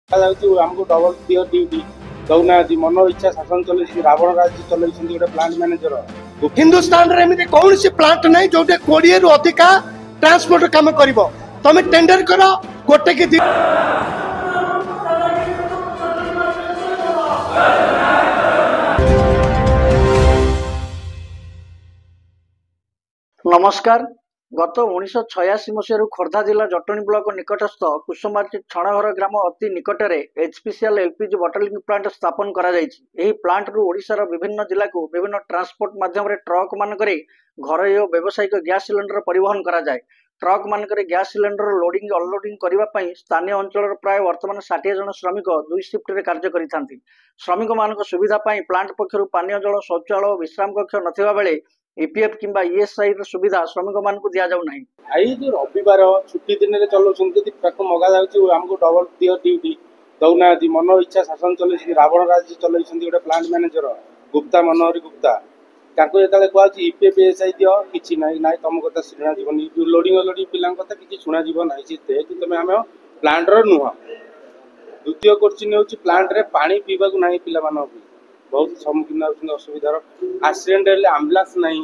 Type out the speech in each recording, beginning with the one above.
आमको डबल दियो ड्यूटी दौना मन इच्छा शासन चल रावण राज्य चल गोटे प्लांट मैनेजर हिंदुस्तान रे एमती कौन सी प्लांट नहीं जो 20 रु अधिका ट्रांसपोर्ट काम कर तुम टेंडर कर गोटे कि नमस्कार। गत 1986 मसीह खोर्धा जिला जटणी ब्लॉक निकटस्थ कुसुमार्ची छणघर ग्राम अति निकटर एचपीसीएल एलपीजी बटलिंग प्लांट स्थापन करा जायछि। एही प्लांट रु ओडिशार विभिन्न जिला को विभिन्न ट्रांसपोर्ट माध्यम रे ट्रक मानकरे घरोई और व्यावसायिक गैस सिलेंडर परिवहन करा जाय। ट्रक मानकरे गैस सिलेंडर लोडिंग अनलोडिंग करबा पई स्थानीय अंचल प्राय वर्तमान 60 जन श्रमिक 2 शिफ्ट रे कार्य करिथांती। श्रमिक मानक सुविधा पई प्लांट पक्षरु पानीय जल शौचालय और विश्राम कक्ष नथिबा बेले ईपीएफ किंबा ईएसआई सुविधा श्रमिक मान को दिया जाऊ नहीं। आई जो रविवार छुट्टी दिन में चलाउछन्ती मगा जाउछि आमको डबल दियो ड्यूटी दौना मन इच्छा शासन चल रावण राज्य चल गोटे प्लांट मैनेजर गुप्ता मनोहरी गुप्ता ताको जेतले कहछि ईपीएफ ईएसआई दियो किछि नाही नाही तुम कथा सुना जीवन लोडिंग अनलोडिंग पिलां कथा किछि सुना जीवन नाही से तुम आम प्लांट रो नुह। द्वितीय क्वेश्चन होछि प्लांट रे पानी पीबा को नाही पिला मानक बहुत सम्मुखीन होती असुविधार एक्सीडेंट हेल्ले आम्बुलांस नहीं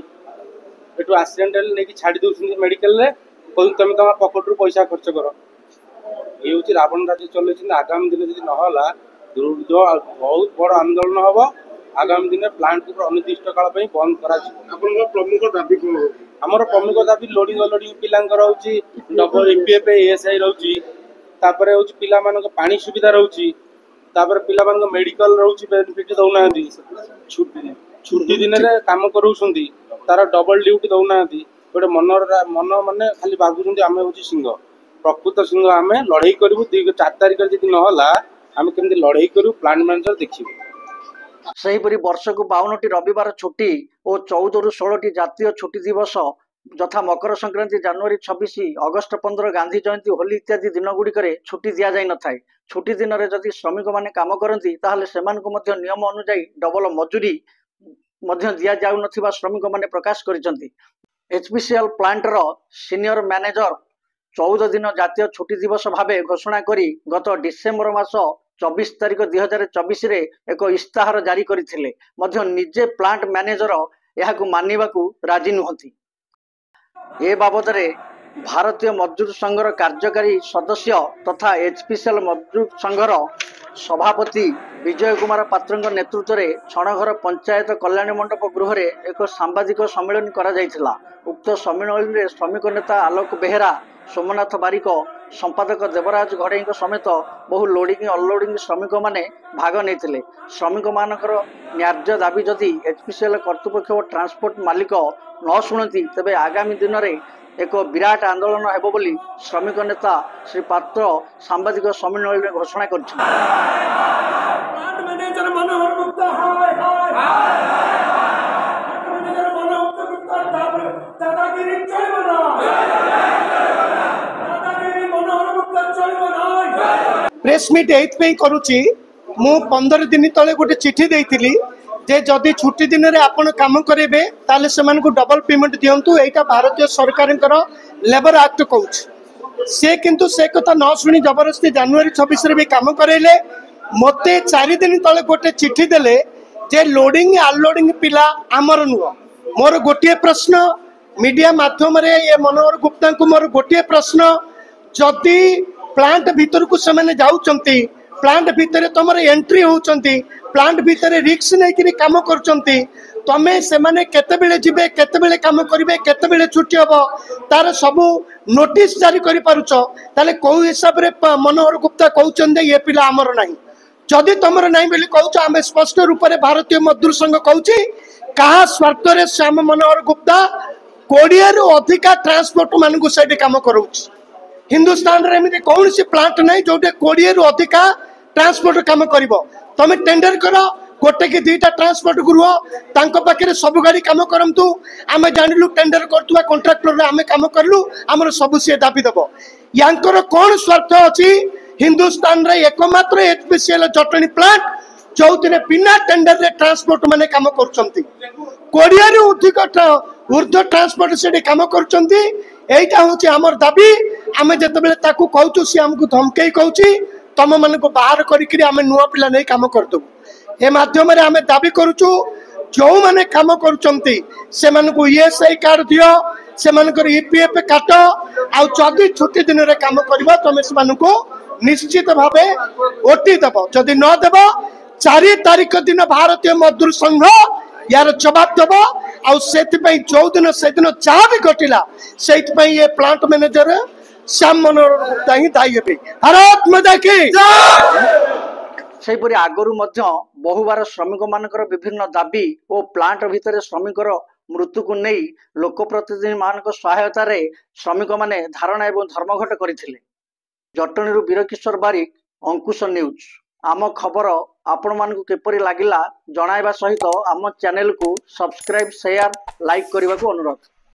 एटू एक्सीडेंट हेल्ले नहीं छाड़ी दौरान मेडिकल रे तुम तुम पकेट रू पैसा खर्च कर ये हूँ रावण राज्य चल आगामी दिन जब नहला बहुत बड़ आंदोलन हम आगामी दिन प्लांट को अनिर्दिष्ट काल बंद कर प्रमुख दाबी आमर प्रमुख दाबी लोडिंग अनलोडिंग पिलांकर होची डबल ईपीएफ ईएसआई रोची तापरे होची पिला मानक पानी सुविधा रोची तापर पिला मानक मेडिकल रोची बेनिफिट दौना छुट्टी दिन रे काम करूछंती तार डबल ड्यूटी दौना गोटे मन माने खाली भागुछंती आमे होची सिंह प्रकृत सिंह आमे लड़ाई करू 4 तारिख जदि नहला आमे केमती लड़ाई करू प्लांट मैनेजर देखिबो। सेहीपरि वर्ष को 52टी रविवार छुट्टी और 14 रु 16टी जातीय छुट्टी दिवस यथा मकर संक्रांति जनवरी 26 अगस्त 15 गांधी जयंती होली इत्यादि दिन गुड़िक छुट्टी दि जाए न था। छुट्टी दिन में जदि श्रमिक मैंने काम करती ताहले सेमानकु मध्य नियम अनुजाई डबल मजूरी दि जाऊ नथिबा श्रमिक मैंने प्रकाश करिसंती। एचपीसीएल प्लांट रो सीनियर मैनेजर 14 दिन जातीय छुट्टी दिवस भावे घोषणा करी गत डिसेम्बर मास 24 तारिख 2024 रे एक इस्ताहार जारी करथिले मध्य निजे प्लांट मैनेजर यहाकु मानिबाकू राजी नुहंती। ए बाबद रे भारतीय मजदूर संघर कार्यकारी सदस्य तथा एचपीसीएल मजदूर संघर सभापति विजय कुमार पात्र नेतृत्व में छणघर पंचायत कल्याण मंडप गृह रे एक सांबादिक सम्मेलन करा जायथिला। उक्त सम्मेलन में श्रमिक नेता आलोक बेहेरा सोमनाथ बारिक संपादक देवराज घड़ई समेत बहु लोडिंग अनलोडिंग श्रमिक माने भाग नहीं। श्रमिक मानकर न्याय्य दाबी जदि एचपीसीएल कर्तृपक्ष और ट्रांसपोर्ट मालिक न शुणती तेबे आगामी दिन में एक विराट आंदोलन हेबो बोली श्रमिक नेता श्री पात्र सांबादिक सम्मेलन में घोषणा कर। प्रेस मीट एथि करुची मु 15 दिन तले गोटे चिठी देइथिली जे जदि छुट्टी दिन रे आपण काम करेबे ताले सेमान को डबल पेमेंट दियंतु। एटा भारतीय सरकार लेबर एक्ट कहूछ से किंतु से कथा न सुनी जबरदस्ती जनवरी 26 रे भी काम करेले। मते 4 दिन तले गोटे चिठी देले जे लोडिंग अनलोडिंग पिला आमर नुह। मोर गोटे प्रश्न मीडिया माध्यम रे ये मनोहर गुप्ता को मोर गोटे प्रश्न जदि प्लांट भीतर को से जाऊँगी प्लांट भितर तुम एंट्री होती प्लांट भितर रिक्स नहीं काम करते तमें से केतबेले जिबे केतबेले काम करेंगे केतबेले छुट्टी हम तार सबू नोटिस जारी कर पारुछ ताले कौ हिसाब रे मनोहर गुप्ता कहते ये पिला आमर ना जदि तुमर ना बोली कहूँ आम स्पष्ट रूप से भारतीय मजदूर संघ कहूँ क्या स्वार्थ रे श्याम मनोहर गुप्ता 20 रु अधिका ट्रांसपोर्ट मानक से काम करोच। हिंदुस्तान रे एमती कौन सी प्लांट नहीं जो 20 रु अधिका ट्रांसपोर्ट काम कर तुम टेंडर कर गोटे कि 2टा ट्रांसपोर्ट गृह तांको पाखे सब गाड़ी काम करतु आम जानलु टेंडर करुवा कंट्राक्टर आम काम कलु आमर सब सी दाबी दब यांकर कौन स्वार्थ अच्छी। हिंदुस्तान रे एकमात्र एचपीसीएल जटणी प्लांट जो बिना टेंडर रे ट्रांसपोर्ट माने काम कर 20 रु अधिक ऊर्ध्व ट्रांसपोर्ट से काम कर। एटा हूँ आमर दाबी आम जिते कहूँ सी आमको धमकई कहूँ तुम मान को बाहर करी आम नुआ पिला नहीं कम करदेबू ए माध्यम आम दाबी करुचु जो मैंने कम करुँच से ईएसआई कार्ड दियो से ईपीएफ काट आदि छुट्टी दिन में कम कर तुम से निश्चित भाव ओटी दब जदि न देव 4 तारीख दिन भारतीय मजदूर संघ यार जवाब दब जो दिन से दिन जहाँ भी घटला से ये प्लांट मैनेजर श्याम मनोहर गुप्ता ही दायी हे। भारत माता की सेहीपरि आगरू मध्य बहुबार श्रमिक मानकर विभिन्न दाबी और प्लांट भितर श्रमिकर मृत्यु को नहीं लोकप्रतिनिधि मान सहायता श्रमिक माने धारणा एवं धर्मघट करथिले। जटणी वीरकिशोर बारिक, अंकुश न्यूज। आम खबर आपण मानकु केपरि लागिला जणाइबा सहित आम चैनल को सब्सक्राइब शेयर लाइक करने को अनुरोध।